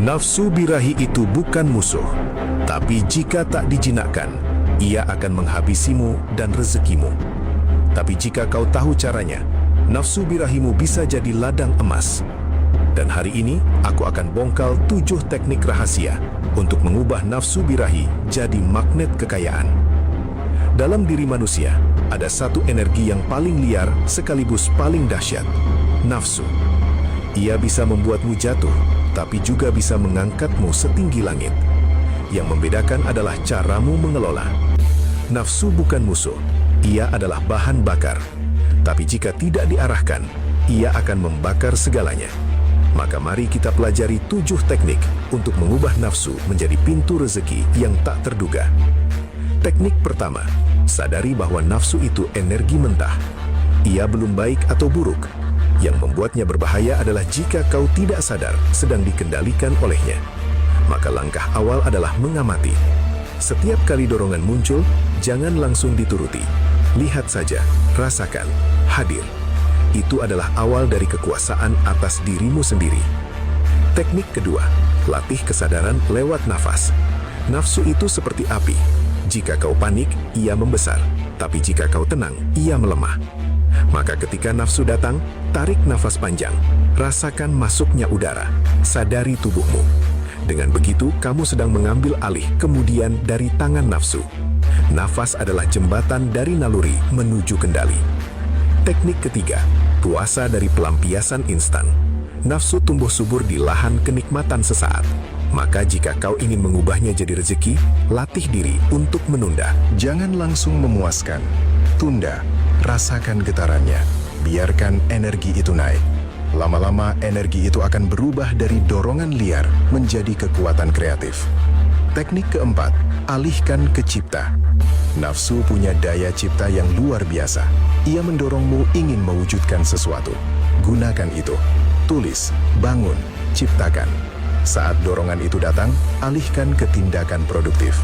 Nafsu birahi itu bukan musuh, tapi jika tak dijinakkan, ia akan menghabisimu dan rezekimu. Tapi jika kau tahu caranya, nafsu birahimu bisa jadi ladang emas. Dan hari ini, aku akan bongkal 7 teknik rahasia untuk mengubah nafsu birahi jadi magnet kekayaan. Dalam diri manusia, ada satu energi yang paling liar sekaligus paling dahsyat, nafsu. Ia bisa membuatmu jatuh, tapi juga bisa mengangkatmu setinggi langit. Yang membedakan adalah caramu mengelola. Nafsu bukan musuh, ia adalah bahan bakar. Tapi jika tidak diarahkan, ia akan membakar segalanya. Maka mari kita pelajari 7 teknik untuk mengubah nafsu menjadi pintu rezeki yang tak terduga. Teknik pertama, sadari bahwa nafsu itu energi mentah. Ia belum baik atau buruk. Yang membuatnya berbahaya adalah jika kau tidak sadar sedang dikendalikan olehnya. Maka langkah awal adalah mengamati. Setiap kali dorongan muncul, jangan langsung dituruti. Lihat saja, rasakan, hadir. Itu adalah awal dari kekuasaan atas dirimu sendiri. Teknik kedua, latih kesadaran lewat nafas. Nafsu itu seperti api. Jika kau panik, ia membesar. Tapi jika kau tenang, ia melemah. Maka ketika nafsu datang, tarik nafas panjang. Rasakan masuknya udara. Sadari tubuhmu. Dengan begitu, kamu sedang mengambil alih kemudian dari tangan nafsu. Nafas adalah jembatan dari naluri menuju kendali. Teknik ketiga, puasa dari pelampiasan instan. Nafsu tumbuh subur di lahan kenikmatan sesaat. Maka jika kau ingin mengubahnya jadi rezeki, latih diri untuk menunda. Jangan langsung memuaskan. Tunda, rasakan getarannya. Biarkan energi itu naik. Lama-lama energi itu akan berubah dari dorongan liar menjadi kekuatan kreatif. Teknik keempat, alihkan ke cipta. Nafsu punya daya cipta yang luar biasa. Ia mendorongmu ingin mewujudkan sesuatu. Gunakan itu. Tulis, bangun, ciptakan. Saat dorongan itu datang, alihkan ke tindakan produktif.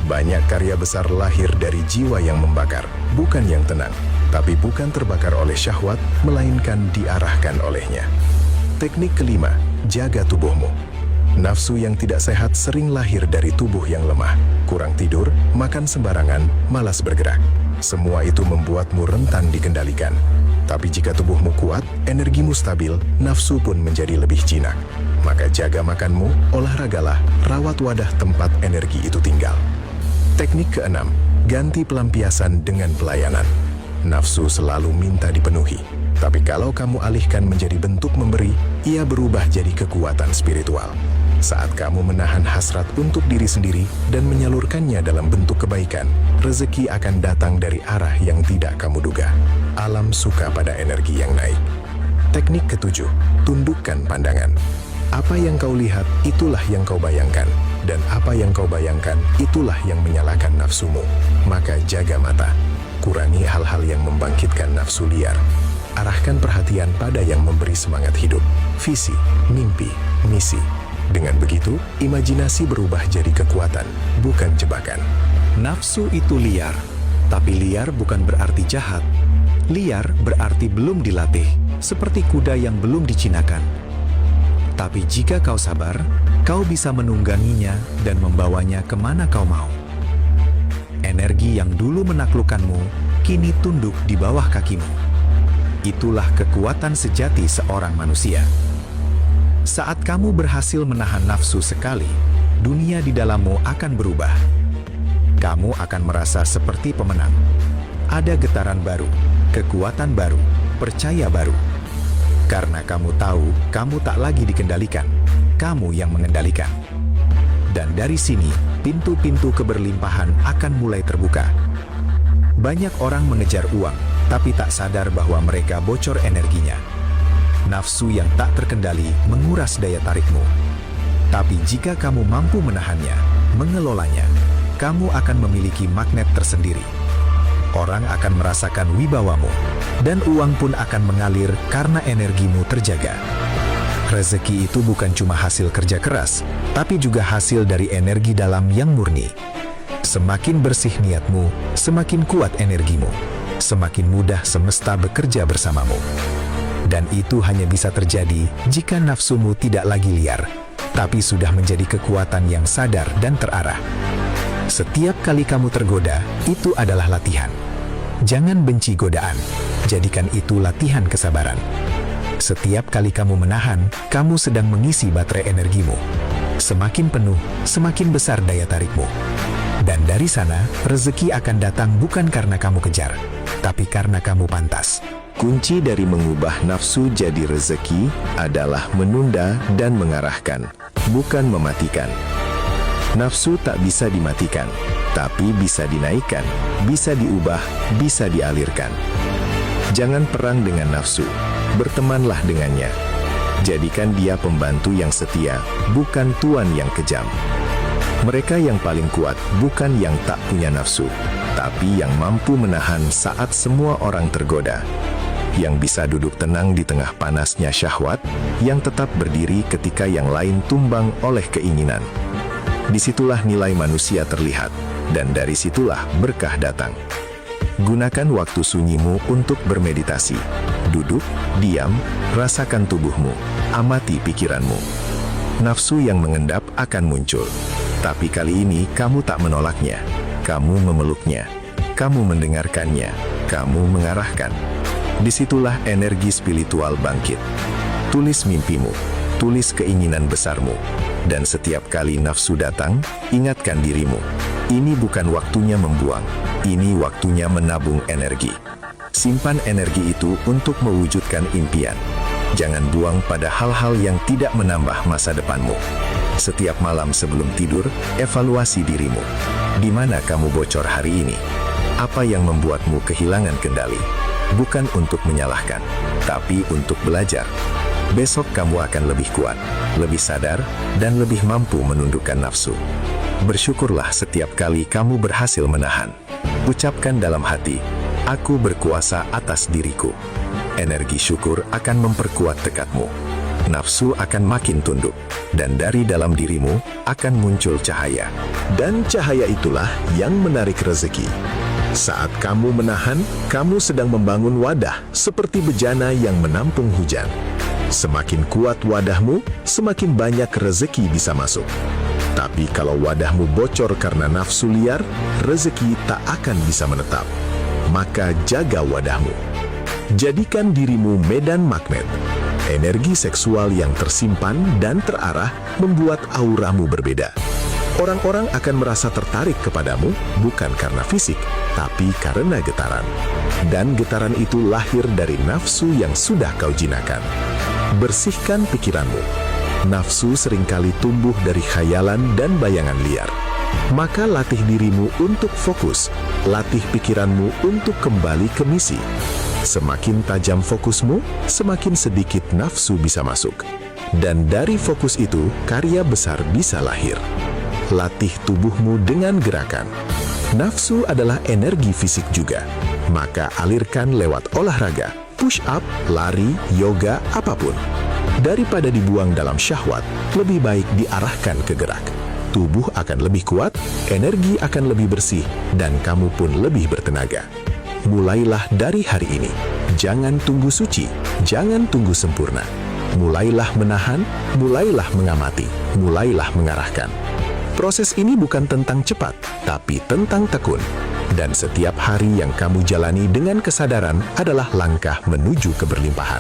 Banyak karya besar lahir dari jiwa yang membakar, bukan yang tenang. Tapi bukan terbakar oleh syahwat, melainkan diarahkan olehnya. Teknik kelima, jaga tubuhmu. Nafsu yang tidak sehat sering lahir dari tubuh yang lemah. Kurang tidur, makan sembarangan, malas bergerak. Semua itu membuatmu rentan dikendalikan. Tapi jika tubuhmu kuat, energimu stabil, nafsu pun menjadi lebih jinak. Maka jaga makanmu, olahragalah, rawat wadah tempat energi itu tinggal. Teknik keenam, ganti pelampiasan dengan pelayanan. Nafsu selalu minta dipenuhi. Tapi kalau kamu alihkan menjadi bentuk memberi, ia berubah jadi kekuatan spiritual. Saat kamu menahan hasrat untuk diri sendiri dan menyalurkannya dalam bentuk kebaikan, rezeki akan datang dari arah yang tidak kamu duga. Alam suka pada energi yang naik. Teknik ketujuh, tundukkan pandangan. Apa yang kau lihat, itulah yang kau bayangkan. Dan apa yang kau bayangkan, itulah yang menyalakan nafsumu. Maka jaga mata. Kurangi hal-hal yang membangkitkan nafsu liar. Arahkan perhatian pada yang memberi semangat hidup. Visi, mimpi, misi. Dengan begitu, imajinasi berubah jadi kekuatan, bukan jebakan. Nafsu itu liar, tapi liar bukan berarti jahat. Liar berarti belum dilatih, seperti kuda yang belum dicinakan. Tapi jika kau sabar, kau bisa menungganginya dan membawanya kemana kau mau. Energi yang dulu menaklukkanmu, kini tunduk di bawah kakimu. Itulah kekuatan sejati seorang manusia. Saat kamu berhasil menahan nafsu sekali, dunia di dalammu akan berubah. Kamu akan merasa seperti pemenang. Ada getaran baru, kekuatan baru, percaya baru. Karena kamu tahu, kamu tak lagi dikendalikan, kamu yang mengendalikan. Dan dari sini, pintu-pintu keberlimpahan akan mulai terbuka. Banyak orang mengejar uang, tapi tak sadar bahwa mereka bocor energinya. Nafsu yang tak terkendali menguras daya tarikmu. Tapi jika kamu mampu menahannya, mengelolanya, kamu akan memiliki magnet tersendiri. Orang akan merasakan wibawamu, dan uang pun akan mengalir karena energimu terjaga. Rezeki itu bukan cuma hasil kerja keras, tapi juga hasil dari energi dalam yang murni. Semakin bersih niatmu, semakin kuat energimu. Semakin mudah semesta bekerja bersamamu. Dan itu hanya bisa terjadi jika nafsumu tidak lagi liar, tapi sudah menjadi kekuatan yang sadar dan terarah. Setiap kali kamu tergoda, itu adalah latihan. Jangan benci godaan, jadikan itu latihan kesabaran. Setiap kali kamu menahan, kamu sedang mengisi baterai energimu. Semakin penuh, semakin besar daya tarikmu. Dan dari sana, rezeki akan datang bukan karena kamu kejar, tapi karena kamu pantas. Kunci dari mengubah nafsu jadi rezeki adalah menunda dan mengarahkan, bukan mematikan. Nafsu tak bisa dimatikan, tapi bisa dinaikkan, bisa diubah, bisa dialirkan. Jangan perang dengan nafsu, bertemanlah dengannya. Jadikan dia pembantu yang setia, bukan tuan yang kejam. Mereka yang paling kuat bukan yang tak punya nafsu, tapi yang mampu menahan saat semua orang tergoda. Yang bisa duduk tenang di tengah panasnya syahwat, yang tetap berdiri ketika yang lain tumbang oleh keinginan. Disitulah nilai manusia terlihat, dan dari situlah berkah datang. Gunakan waktu sunyimu untuk bermeditasi. Duduk, diam, rasakan tubuhmu, amati pikiranmu. Nafsu yang mengendap akan muncul. Tapi kali ini kamu tak menolaknya, kamu memeluknya, kamu mendengarkannya, kamu mengarahkan. Disitulah energi spiritual bangkit. Tulis mimpimu, tulis keinginan besarmu, dan setiap kali nafsu datang, ingatkan dirimu, ini bukan waktunya membuang, ini waktunya menabung energi. Simpan energi itu untuk mewujudkan impian. Jangan buang pada hal-hal yang tidak menambah masa depanmu. Setiap malam sebelum tidur, evaluasi dirimu. Di mana kamu bocor hari ini? Apa yang membuatmu kehilangan kendali? Bukan untuk menyalahkan, tapi untuk belajar. Besok kamu akan lebih kuat, lebih sadar, dan lebih mampu menundukkan nafsu. Bersyukurlah setiap kali kamu berhasil menahan. Ucapkan dalam hati, aku berkuasa atas diriku. Energi syukur akan memperkuat tekadmu. Nafsu akan makin tunduk, dan dari dalam dirimu akan muncul cahaya. Dan cahaya itulah yang menarik rezeki. Saat kamu menahan, kamu sedang membangun wadah seperti bejana yang menampung hujan. Semakin kuat wadahmu, semakin banyak rezeki bisa masuk. Tapi kalau wadahmu bocor karena nafsu liar, rezeki tak akan bisa menetap. Maka jaga wadahmu. Jadikan dirimu medan magnet. Energi seksual yang tersimpan dan terarah membuat auramu berbeda. Orang-orang akan merasa tertarik kepadamu bukan karena fisik, tapi karena getaran. Dan getaran itu lahir dari nafsu yang sudah kau jinakan. Bersihkan pikiranmu. Nafsu seringkali tumbuh dari khayalan dan bayangan liar. Maka latih dirimu untuk fokus, latih pikiranmu untuk kembali ke misi. Semakin tajam fokusmu, semakin sedikit nafsu bisa masuk. Dan dari fokus itu, karya besar bisa lahir. Latih tubuhmu dengan gerakan. Nafsu adalah energi fisik juga. Maka alirkan lewat olahraga, push up, lari, yoga, apapun. Daripada dibuang dalam syahwat, lebih baik diarahkan ke gerak. Tubuh akan lebih kuat, energi akan lebih bersih, dan kamu pun lebih bertenaga. Mulailah dari hari ini. Jangan tunggu suci, jangan tunggu sempurna. Mulailah menahan, mulailah mengamati, mulailah mengarahkan. Proses ini bukan tentang cepat, tapi tentang tekun. Dan setiap hari yang kamu jalani dengan kesadaran adalah langkah menuju keberlimpahan.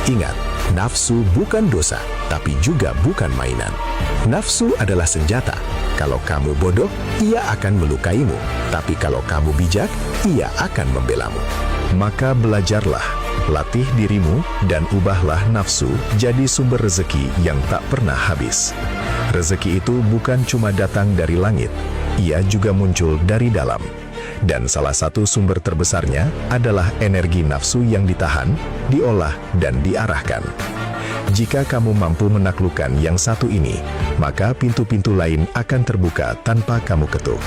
Ingat, nafsu bukan dosa, tapi juga bukan mainan. Nafsu adalah senjata. Kalau kamu bodoh, ia akan melukaimu. Tapi kalau kamu bijak, ia akan membelamu. Maka belajarlah, latih dirimu, dan ubahlah nafsu jadi sumber rezeki yang tak pernah habis. Rezeki itu bukan cuma datang dari langit, ia juga muncul dari dalam. Dan salah satu sumber terbesarnya adalah energi nafsu yang ditahan, diolah, dan diarahkan. Jika kamu mampu menaklukkan yang satu ini, maka pintu-pintu lain akan terbuka tanpa kamu ketuk.